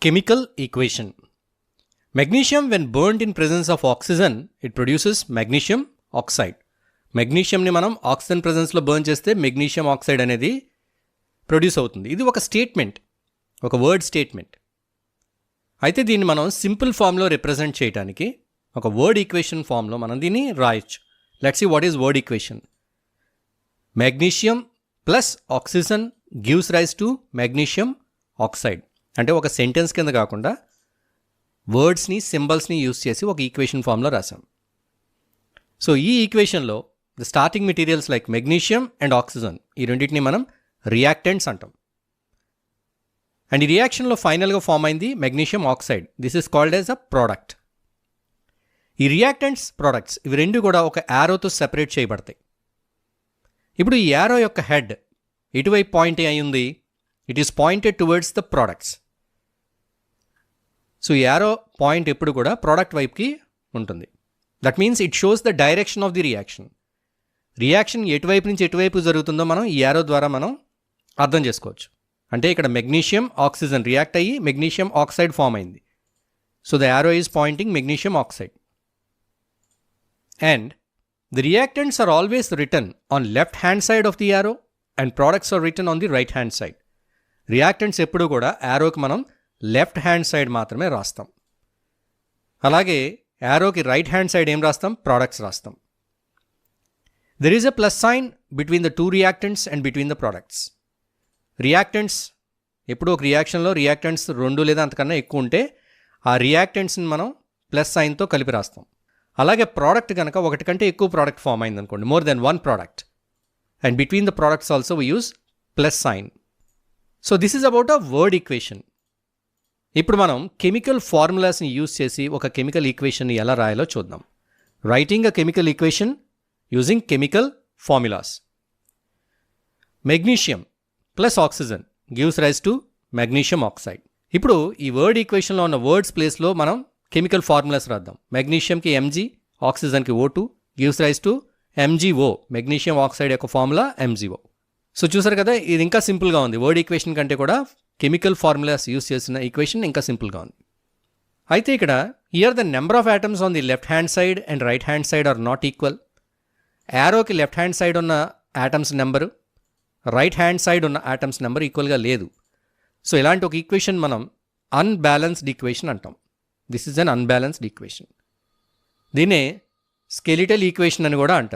Chemical equation. Magnesium, when burned in presence of oxygen, it produces magnesium oxide. మెగ్నీషియంని మనం oxygen ప్రెజెన్స్లో burn చేస్తే magnesium oxide అనేది produce అవుతుంది. ఇది ఒక స్టేట్మెంట్, ఒక వర్డ్ స్టేట్మెంట్. అయితే దీన్ని మనం సింపుల్ ఫామ్లో రిప్రజెంట్ చేయడానికి ఒక వర్డ్ ఈక్వేషన్ ఫామ్లో మనం దీన్ని రాయొచ్చు. Let's see what is word equation. Magnesium plus oxygen gives rise to magnesium oxide. అంటే ఒక సెంటెన్స్ కింద కాకుండా వర్డ్స్ని సింబల్స్ని యూస్ చేసి ఒక ఈక్వేషన్ ఫామ్లో రాసాం. సో ఈ ఈక్వేషన్లో the starting materials like magnesium and oxygen, ఈ రెండింటిని మనం రియాక్టెంట్స్ అంటాం. అండ్ ఈ రియాక్షన్లో ఫైనల్గా ఫామ్ అయింది magnesium oxide. This is called as a product. ఈ రియాక్టెంట్స్ ప్రోడక్ట్స్ ఇవి రెండు కూడా ఒక యారోతో సెపరేట్ చేయబడతాయి. ఇప్పుడు ఈ యారో యొక్క హెడ్ ఎటువైపు పాయింట్ అయి ఉంది? It is pointed towards the products. So ఈ యారో పాయింట్ ఎప్పుడు కూడా ప్రోడక్ట్ వైపుకి ఉంటుంది. That means it shows the direction of the reaction. Reaction ఎటువైపు నుంచి ఎటువైపు జరుగుతుందో మనం ఈ యారో ద్వారా మనం అర్థం చేసుకోవచ్చు. అంటే ఇక్కడ మెగ్నీషియం ఆక్సిజన్ రియాక్ట్ అయ్యి మెగ్నీషియం ఆక్సైడ్ ఫామ్ అయింది. So the arrow is pointing magnesium oxide. And the reactants are always written on left hand side of the arrow and products are written on the right hand side. Reactants ఎప్పుడు కూడా యారోకి మనం left hand side మాత్రమే రాస్తాం. అలాగే యారోకి right hand side ఏం రాస్తాం? Products రాస్తాం. There is a plus sign between the two reactants and between the products. Reactants ఎప్పుడు ఒక రియాక్షన్లో రియాక్టెంట్స్ 2 లేదా అంతకన్నా ఎక్కువ ఉంటే ఆ రియాక్టెంట్స్ని మనం ప్లస్ సైన్తో కలిపి రాస్తాం. అలాగే ప్రోడక్ట్ కనుక ఒకటి కంటే ఎక్కువ ప్రోడక్ట్ ఫామ్ అయింది అనుకోండి, more than 1 product, and between the products also we use plus sign. So this is about a word equation. ఇప్పుడు మనం కెమికల్ ఫార్ములాస్ని యూజ్ చేసి ఒక కెమికల్ ఈక్వేషన్ని ఎలా రాయాలో చూద్దాం. Writing a chemical equation using chemical formulas. Magnesium plus oxygen gives rise to magnesium oxide. ఇప్పుడు ఈ వర్డ్ ఈక్వేషన్లో ఉన్న వర్డ్స్ ప్లేస్లో మనం కెమికల్ ఫార్ములాస్ రాద్దాం. మెగ్నీషియంకి Mg, ఆక్సిజన్కి O2 gives rise to MgO. Magnesium oxide యొక్క ఫార్ములా MgO. సో చూసారు కదా, ఇది ఇంకా సింపుల్గా ఉంది. వర్డ్ ఈక్వేషన్ కంటే కూడా కెమికల్ ఫార్ములాస్ యూస్ చేసిన ఈక్వేషన్ ఇంకా సింపుల్గా ఉంది. అయితే ఇక్కడ here the number of atoms on the left hand side and right hand side are not equal. యారోకి లెఫ్ట్ హ్యాండ్ సైడ్ ఉన్న atoms number, right hand side ఉన్న ఆటమ్స్ నెంబర్ ఈక్వల్గా లేదు. సో ఇలాంటి ఒక ఈక్వేషన్ మనం అన్బ్యాలెన్స్డ్ ఈక్వేషన్ అంటాం. This is an unbalanced equation. దీన్నే స్కెలిటల్ ఈక్వేషన్ అని కూడా అంటారు.